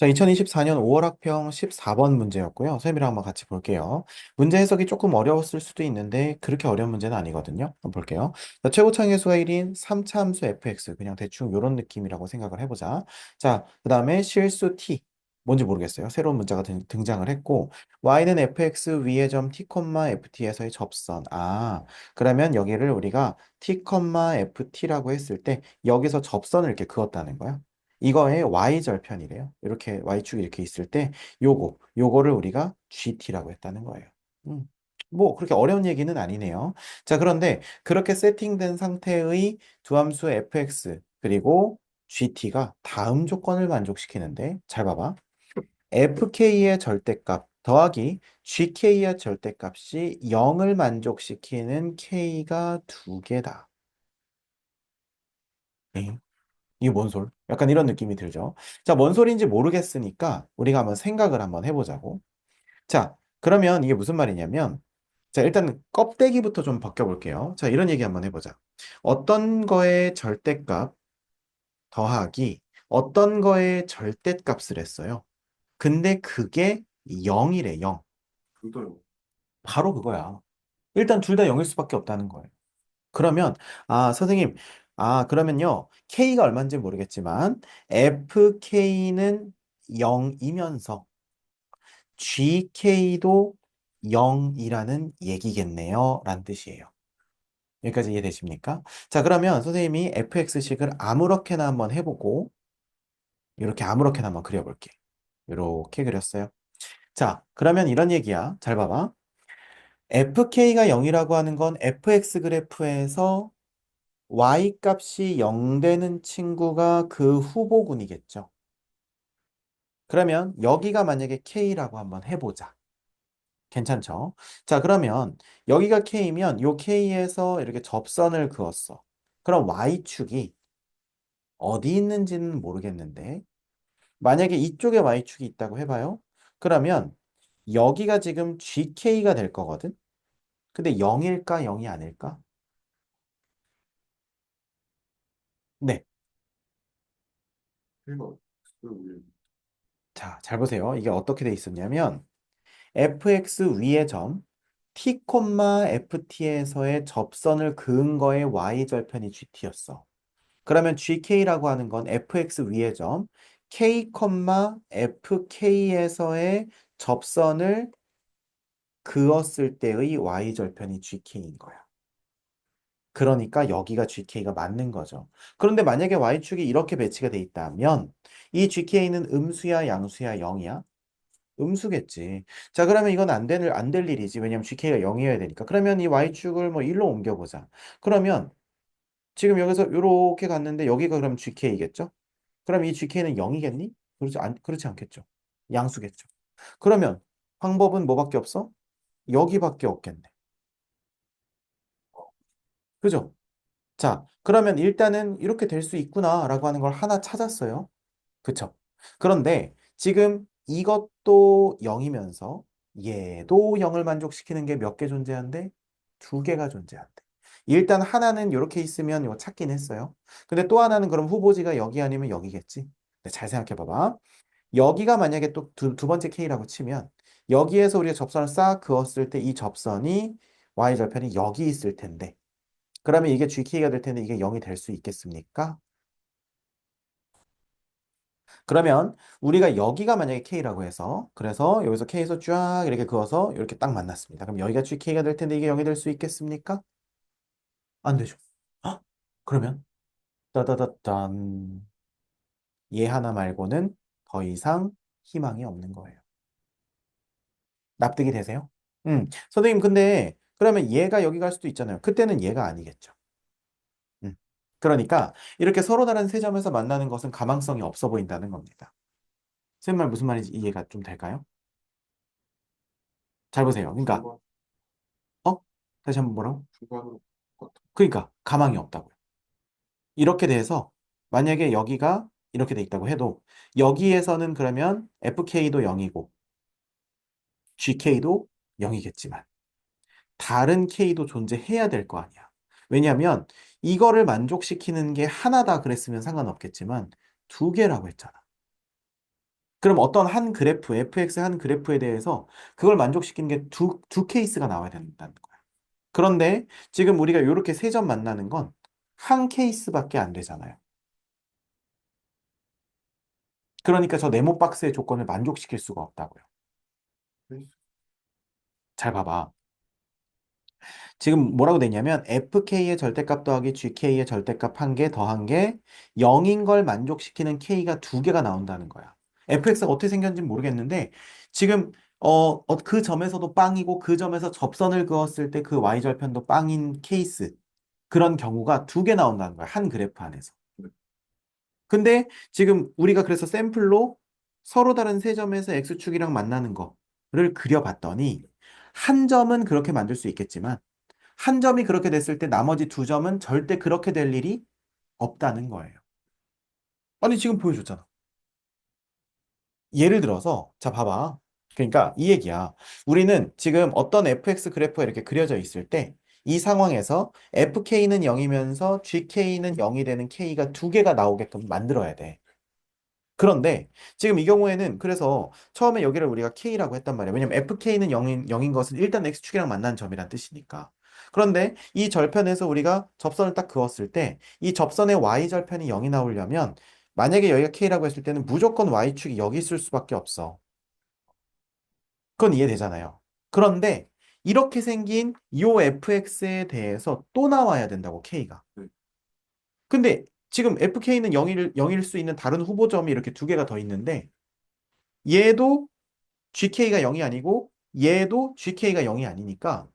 자, 2024년 5월 학평 14번 문제였고요. 선생님이랑 한번 같이 볼게요. 문제 해석이 조금 어려웠을 수도 있는데 그렇게 어려운 문제는 아니거든요. 한번 볼게요. 자, 최고차항의 수가 1인 3차 함수 fx 그냥 대충 이런 느낌이라고 생각을 해보자. 자, 그 다음에 실수 t 뭔지 모르겠어요. 새로운 문자가 등장을 했고 y는 fx 위의 점 t, ft에서의 접선. 아, 그러면 여기를 우리가 t, ft라고 했을 때 여기서 접선을 이렇게 그었다는 거야. 이거의 y절편이래요. 이렇게 y축이 이렇게 있을 때 요거를 우리가 gt라고 했다는 거예요. 음. 뭐 그렇게 어려운 얘기는 아니네요. 자, 그런데 그렇게 세팅된 상태의 두 함수 fx 그리고 gt가 다음 조건을 만족시키는데 잘 봐봐. fk의 절대값 더하기 gk의 절대값이 0을 만족시키는 k가 두 개다. 이게 뭔 소리? 약간 이런 느낌이 들죠. 자, 뭔 소리인지 모르겠으니까 우리가 한번 생각을 한번 해보자고. 자, 그러면 이게 무슨 말이냐면, 자, 일단 껍데기부터 좀 벗겨볼게요. 자, 이런 얘기 한번 해보자. 어떤 거의 절대값 더하기 어떤 거의 절대값을 했어요. 근데 그게 0이래, 0. 그거요. 바로 그거야. 일단 둘 다 0일 수밖에 없다는 거예요. 그러면 선생님, 그러면요. K가 얼마인지 모르겠지만 FK는 0이면서 GK도 0이라는 얘기겠네요. 라는 뜻이에요. 여기까지 이해되십니까? 자, 그러면 선생님이 FX식을 아무렇게나 한번 해보고 이렇게 아무렇게나 한번 그려볼게. 이렇게 그렸어요. 자, 그러면 이런 얘기야. 잘 봐봐. FK가 0이라고 하는 건 FX 그래프에서 y 값이 0 되는 친구가 그 후보군이겠죠. 그러면 여기가 만약에 k라고 한번 해보자. 괜찮죠? 자, 그러면 여기가 k면 요 k에서 이렇게 접선을 그었어. 그럼 y축이 어디 있는지는 모르겠는데 만약에 이쪽에 y축이 있다고 해봐요. 그러면 여기가 지금 gk가 될 거거든. 근데 0일까 0이 아닐까? 네. 자, 잘 보세요. 이게 어떻게 돼 있었냐면 fx 위의 점 t, ft에서의 접선을 그은 거의 y절편이 gt였어. 그러면 gk라고 하는 건 fx 위의 점 k, fk에서의 접선을 그었을 때의 y절편이 gk인 거야. 그러니까 여기가 gk가 맞는 거죠. 그런데 만약에 y축이 이렇게 배치가 돼 있다면 이 gk는 음수야, 양수야, 0이야? 음수겠지. 자, 그러면 이건 안 될 일이지. 왜냐면 GK가 0이어야 되니까. 그러면 이 Y축을 뭐 1로 옮겨보자. 그러면 지금 여기서 이렇게 갔는데 여기가 그럼 GK겠죠? 그럼 이 GK는 0이겠니? 그렇지 않겠죠. 양수겠죠. 그러면 방법은 뭐밖에 없어? 여기밖에 없겠네. 그죠? 자, 그러면 일단은 이렇게 될 수 있구나라고 하는 걸 하나 찾았어요. 그쵸? 그런데 지금 이것도 0이면서 얘도 0을 만족시키는 게 몇 개 존재한대? 두 개가 존재한대. 일단 하나는 이렇게 있으면 이거 찾긴 했어요. 근데 또 하나는 그럼 후보지가 여기 아니면 여기겠지? 근데 잘 생각해 봐봐. 여기가 만약에 또 두 번째 K라고 치면 여기에서 우리가 접선을 싹 그었을 때 이 접선이 Y절편이 여기 있을 텐데 그러면 이게 GK가 될 텐데 이게 0이 될 수 있겠습니까? 그러면 우리가 여기가 만약에 K라고 해서 그래서 여기서 K에서 쫙 이렇게 그어서 이렇게 딱 만났습니다. 그럼 여기가 GK가 될 텐데 이게 0이 될 수 있겠습니까? 안 되죠. 헉? 그러면 따다다단 얘 하나 말고는 더 이상 희망이 없는 거예요. 납득이 되세요? 선생님 근데 그러면 얘가 여기 갈 수도 있잖아요. 그때는 얘가 아니겠죠. 음. 그러니까 이렇게 서로 다른 세 점에서 만나는 것은 가망성이 없어 보인다는 겁니다. 선생님 말 무슨 말인지 이해가 좀 될까요? 잘 보세요. 그러니까 어? 다시 한번 뭐라고? 그러니까 가망이 없다고요. 이렇게 돼서 만약에 여기가 이렇게 돼 있다고 해도 여기에서는 그러면 FK도 0이고 GK도 0이겠지만 다른 K도 존재해야 될 거 아니야. 왜냐하면 이거를 만족시키는 게 하나다 그랬으면 상관없겠지만 두 개라고 했잖아. 그럼 어떤 한 그래프, fx 한 그래프에 대해서 그걸 만족시키는 게 두 케이스가 나와야 된다는 거야. 그런데 지금 우리가 이렇게 세 점 만나는 건 한 케이스밖에 안 되잖아요. 그러니까 저 네모 박스의 조건을 만족시킬 수가 없다고요. 잘 봐봐. 지금 뭐라고 돼 있냐면 fk의 절대값 더하기 gk의 절대값 한 개 더한 게 0인 걸 만족시키는 k가 두 개가 나온다는 거야. fx가 어떻게 생겼는지 모르겠는데 지금 그 점에서도 빵이고 그 점에서 접선을 그었을 때 그 y절편도 빵인 케이스 그런 경우가 두 개 나온다는 거야. 한 그래프 안에서. 근데 지금 우리가 그래서 샘플로 서로 다른 세 점에서 x축이랑 만나는 거를 그려봤더니 한 점은 그렇게 만들 수 있겠지만 한 점이 그렇게 됐을 때 나머지 두 점은 절대 그렇게 될 일이 없다는 거예요. 아니, 지금 보여줬잖아. 예를 들어서, 자, 봐봐. 그러니까 이 얘기야. 우리는 지금 어떤 fx 그래프가 이렇게 그려져 있을 때, 이 상황에서 fk는 0이면서 gk는 0이 되는 k가 두 개가 나오게끔 만들어야 돼. 그런데 지금 이 경우에는 그래서 처음에 여기를 우리가 K라고 했단 말이에요. 왜냐면 FK는 0인 것은 일단 X축이랑 만난 점이란 뜻이니까. 그런데 이 절편에서 우리가 접선을 딱 그었을 때 이 접선의 Y절편이 0이 나오려면 만약에 여기가 K라고 했을 때는 무조건 Y축이 여기 있을 수밖에 없어. 그건 이해되잖아요. 그런데 이렇게 생긴 이 FX에 대해서 또 나와야 된다고 K가. 근데 지금 FK는 0일 수 있는 다른 후보점이 이렇게 두 개가 더 있는데 얘도 GK가 0이 아니고 얘도 GK가 0이 아니니까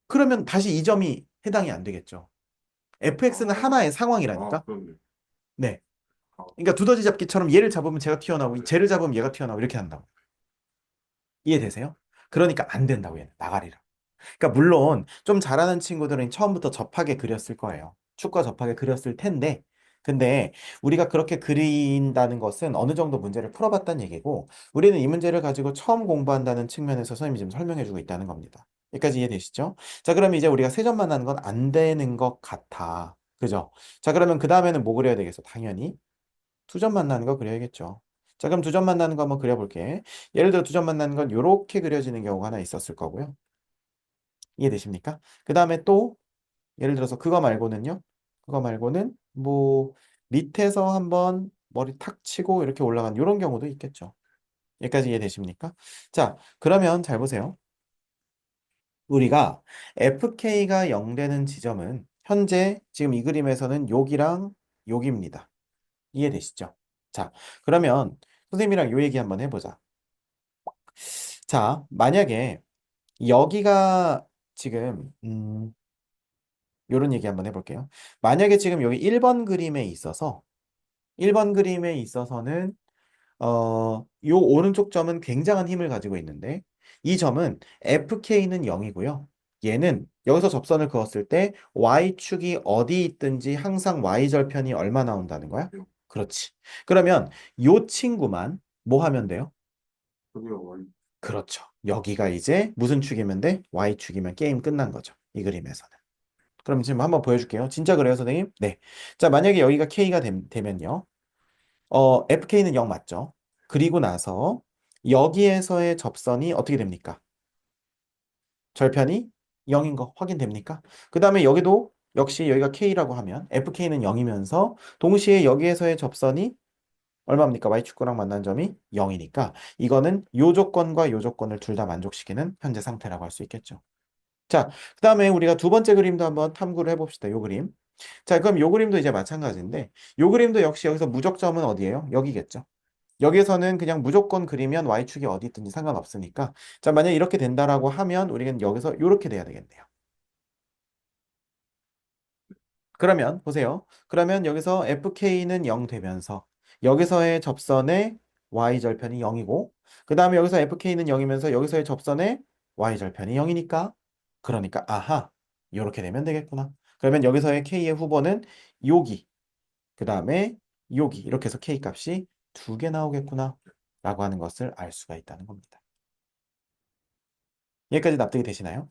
그러면 다시 이 점이 해당이 안 되겠죠. fx는 하나의 상황이라니까. 네. 그러니까 두더지 잡기처럼 얘를 잡으면 쟤가 튀어나오고 쟤를 잡으면 얘가 튀어나오고 이렇게 한다고. 이해되세요? 그러니까 안 된다고 얘는 나가리라. 그러니까 물론 좀 잘하는 친구들은 처음부터 접하게 그렸을 거예요. 축과 접하게 그렸을 텐데, 근데 우리가 그렇게 그린다는 것은 어느 정도 문제를 풀어봤다는 얘기고, 우리는 이 문제를 가지고 처음 공부한다는 측면에서 선생님이 지금 설명해주고 있다는 겁니다. 여기까지 이해되시죠? 자, 그럼 이제 우리가 세 점 만나는 건 안 되는 것 같아. 그죠? 자, 그러면 그 다음에는 뭐 그려야 되겠어? 당연히 두 점 만나는 거 그려야겠죠. 자, 그럼 두 점 만나는 거 한번 그려볼게. 예를 들어 두 점 만나는 건 이렇게 그려지는 경우가 하나 있었을 거고요. 이해되십니까? 그 다음에 또 예를 들어서 그거 말고는요. 그거 말고는 뭐 밑에서 한번 머리 탁 치고 이렇게 올라간 이런 경우도 있겠죠. 여기까지 이해되십니까? 자, 그러면 잘 보세요. 우리가 FK가 0 되는 지점은 현재 지금 이 그림에서는 여기랑 여기입니다. 이해되시죠? 자, 그러면 선생님이랑 요 얘기 한번 해보자. 자, 만약에 여기가 지금 요런 얘기 한번 해볼게요. 만약에 지금 여기 1번 그림에 있어서 1번 그림에 있어서는 요 오른쪽 점은 굉장한 힘을 가지고 있는데 이 점은 FK는 0이고요. 얘는 여기서 접선을 그었을 때 Y축이 어디 있든지 항상 Y절편이 얼마 나온다는 거야? 그렇지. 그러면 요 친구만 뭐 하면 돼요? 그렇죠. 여기가 이제 무슨 축이면 돼? Y축이면 게임 끝난 거죠. 이 그림에서는. 그럼 지금 한번 보여줄게요. 진짜 그래요, 선생님? 네. 자, 만약에 여기가 K가 되면요. FK는 0 맞죠? 그리고 나서 여기에서의 접선이 어떻게 됩니까? 절편이 0인 거 확인됩니까? 그 다음에 여기도 역시 여기가 K라고 하면 FK는 0이면서 동시에 여기에서의 접선이 얼마입니까? Y축구랑 만난 점이 0이니까 이거는 요 조건과 요 조건을 둘 다 만족시키는 현재 상태라고 할 수 있겠죠. 자, 그 다음에 우리가 두 번째 그림도 한번 탐구를 해봅시다. 요 그림. 자, 그럼 요 그림도 이제 마찬가지인데 요 그림도 역시 여기서 무적점은 어디예요? 여기겠죠. 여기에서는 그냥 무조건 그리면 y축이 어디 있든지 상관없으니까 자, 만약에 이렇게 된다라고 하면 우리는 여기서 이렇게 돼야 되겠네요. 그러면 보세요. 그러면 여기서 fk는 0 되면서 여기서의 접선의 y절편이 0이고 그 다음에 여기서 fk는 0이면서 여기서의 접선의 y절편이 0이니까 그러니까 아하 이렇게 되면 되겠구나. 그러면 여기서의 k의 후보는 여기 그 다음에 여기 이렇게 해서 k 값이 두 개 나오겠구나 라고 하는 것을 알 수가 있다는 겁니다. 여기까지 납득이 되시나요?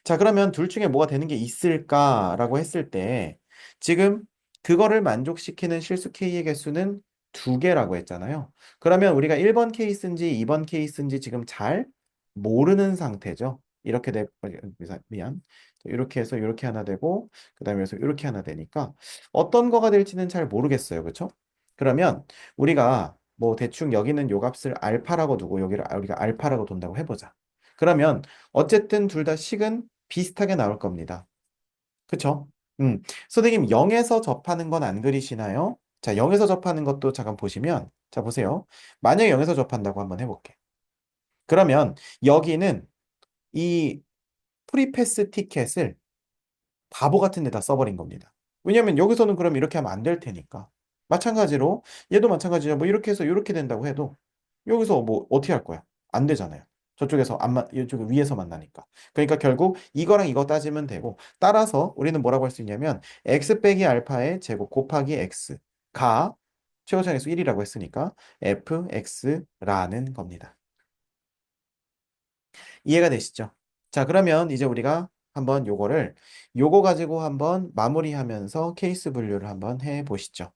자, 그러면 둘 중에 뭐가 되는 게 있을까라고 했을 때 지금 그거를 만족시키는 실수 K의 개수는 두 개라고 했잖아요. 그러면 우리가 1번 케이스인지 2번 케이스인지 지금 잘 모르는 상태죠. 이렇게 미안. 이렇게 해서 이렇게 하나 되고, 그 다음에 해서 이렇게 하나 되니까 어떤 거가 될지는 잘 모르겠어요. 그렇죠? 그러면 우리가 뭐 대충 여기는 요 값을 알파라고 두고 여기를 우리가 알파라고 둔다고 해보자. 그러면 어쨌든 둘 다 식은 비슷하게 나올 겁니다. 그쵸? 선생님 0에서 접하는 건 안 그리시나요? 자, 0에서 접하는 것도 잠깐 보시면, 자, 보세요. 만약에 0에서 접한다고 한번 해볼게. 그러면 여기는 이 프리패스 티켓을 바보 같은 데다 써버린 겁니다. 왜냐면 여기서는 그럼 이렇게 하면 안 될 테니까. 마찬가지로 얘도 마찬가지죠. 뭐 이렇게 해서 이렇게 된다고 해도 여기서 뭐 어떻게 할 거야? 안 되잖아요. 저쪽에서 안 이쪽 위에서 만나니까. 그러니까 결국 이거랑 이거 따지면 되고 따라서 우리는 뭐라고 할 수 있냐면 x 빼기 알파의 제곱 곱하기 x가 최고차항수 1이라고 했으니까 fx라는 겁니다. 이해가 되시죠? 자, 그러면 이제 우리가 한번 요거 가지고 한번 마무리하면서 케이스 분류를 한번 해 보시죠.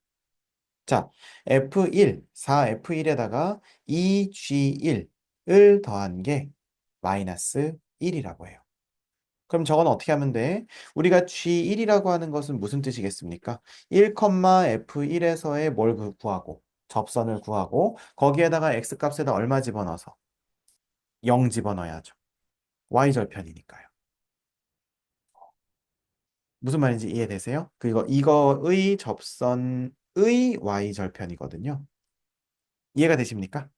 자, F1, 4F1에다가 2G1을 더한 게 마이너스 1이라고 해요. 그럼 저건 어떻게 하면 돼? 우리가 G1이라고 하는 것은 무슨 뜻이겠습니까? 1,F1에서의 뭘 구하고, 접선을 구하고, 거기에다가 X값에다 얼마 집어넣어서 0 집어넣어야죠. Y절편이니까요. 무슨 말인지 이해되세요? 그리고 이거의 접선의 Y절편이거든요. 이해가 되십니까?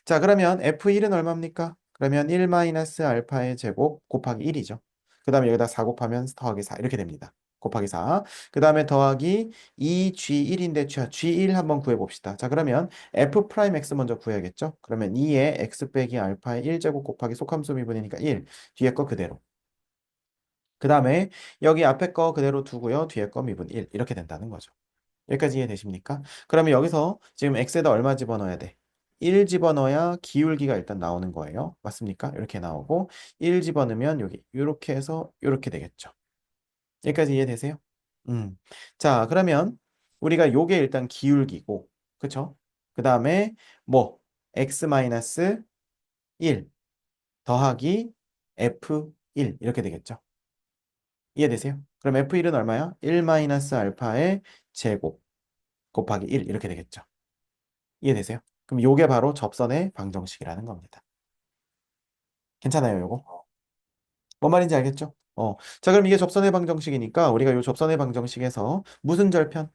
자, 그러면 F1은 얼마입니까? 그러면 1 마이너스 알파의 제곱 곱하기 1이죠. 그 다음에 여기다 4 곱하면 더하기 4 이렇게 됩니다. 곱하기 4. 그 다음에 더하기 2G1인데 G1 한번 구해봅시다. 자, 그러면 F 프라임 X 먼저 구해야겠죠? 그러면 2의 X 빼기 알파의 1제곱 곱하기 속함수 미분이니까 1. 뒤에 거 그대로. 그 다음에 여기 앞에 거 그대로 두고요. 뒤에 거 미분 1. 이렇게 된다는 거죠. 여기까지 이해되십니까? 그러면 여기서 지금 x에다 얼마 집어넣어야 돼? 1 집어넣어야 기울기가 일단 나오는 거예요. 맞습니까? 이렇게 나오고 1 집어넣으면 여기 이렇게 해서 이렇게 되겠죠. 여기까지 이해되세요? 음. 자, 그러면 우리가 요게 일단 기울기고 그쵸? 그 다음에 뭐 x 마이너스 1 더하기 f1 이렇게 되겠죠. 이해되세요? 그럼 f1은 얼마야? 1 마이너스 알파의 제곱 곱하기 1 이렇게 되겠죠. 이해되세요? 그럼 요게 바로 접선의 방정식이라는 겁니다. 괜찮아요, 요거? 뭔 말인지 알겠죠? 자, 그럼 이게 접선의 방정식이니까 우리가 요 접선의 방정식에서 무슨 절편?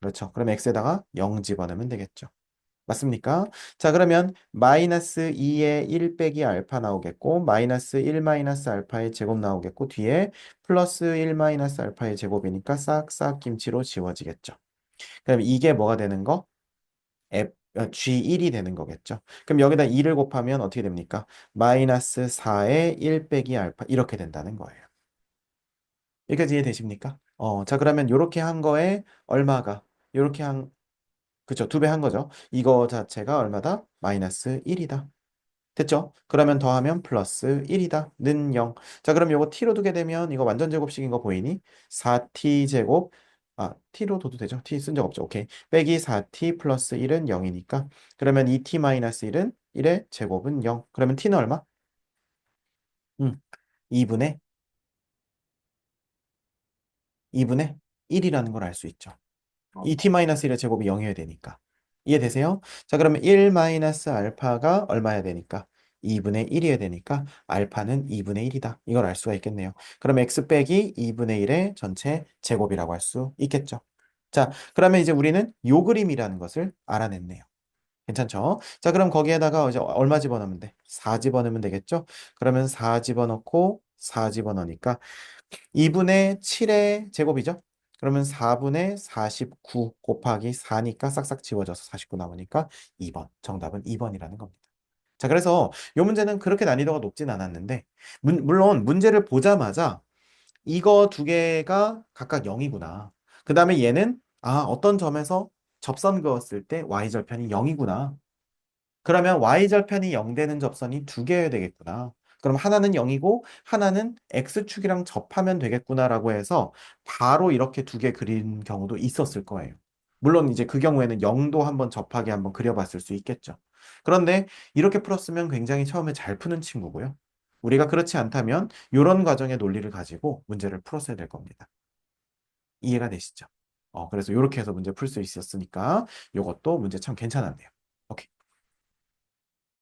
그렇죠. 그럼 x에다가 0 집어넣으면 되겠죠. 맞습니까? 자, 그러면 마이너스 2의 1 빼기 알파 나오겠고 마이너스 1 마이너스 알파의 제곱 나오겠고 뒤에 플러스 1 마이너스 알파의 제곱이니까 싹싹 김치로 지워지겠죠. 그럼 이게 뭐가 되는 거? G1이 되는 거겠죠. 그럼 여기다 2를 곱하면 어떻게 됩니까? 마이너스 4의 1 빼기 알파 이렇게 된다는 거예요. 여기까지 이해되십니까? 자 그러면 요렇게 한 거에 얼마가 요렇게 한 그쵸 2배 한 거죠. 이거 자체가 얼마다? 마이너스 1이다. 됐죠? 그러면 더하면 플러스 1이다. 는 0. 자, 그럼 요거 t로 두게 되면 이거 완전 제곱식인 거 보이니? 4t 제곱 t로 둬도 되죠? t 쓴 적 없죠? 오케이. 빼기 4t 플러스 1은 0이니까 그러면 2t 마이너스 1은 1의 제곱은 0. 그러면 t는 얼마? 음, 2분의 2분의 1이라는 걸 알 수 있죠. 이 t-1의 제곱이 0이어야 되니까. 이해되세요? 자, 그러면 1 마이너스 알파가 얼마야 되니까? 2분의 1이어야 되니까 알파는 2분의 1이다. 이걸 알 수가 있겠네요. 그럼 x 빼기 2분의 1의 전체 제곱이라고 할 수 있겠죠. 자, 그러면 이제 우리는 요 그림이라는 것을 알아냈네요. 괜찮죠? 자, 그럼 거기에다가 이제 얼마 집어넣으면 돼? 4 집어넣으면 되겠죠? 그러면 4 집어넣고 4 집어넣으니까 2분의 7의 제곱이죠? 그러면 4분의 49 곱하기 4니까 싹싹 지워져서 49 나오니까 2번. 정답은 2번이라는 겁니다. 자, 그래서 이 문제는 그렇게 난이도가 높진 않았는데 물론 문제를 보자마자 이거 두 개가 각각 0이구나. 그 다음에 얘는 어떤 점에서 접선 그었을 때 y절편이 0이구나. 그러면 y절편이 0 되는 접선이 두 개여야 되겠구나. 그럼 하나는 0이고 하나는 x축이랑 접하면 되겠구나라고 해서 바로 이렇게 두 개 그린 경우도 있었을 거예요. 물론 이제 그 경우에는 0도 한번 접하게 한번 그려봤을 수 있겠죠. 그런데 이렇게 풀었으면 굉장히 처음에 잘 푸는 친구고요. 우리가 그렇지 않다면 이런 과정의 논리를 가지고 문제를 풀었어야 될 겁니다. 이해가 되시죠? 그래서 이렇게 해서 문제 풀 수 있었으니까 이것도 문제 참 괜찮았네요.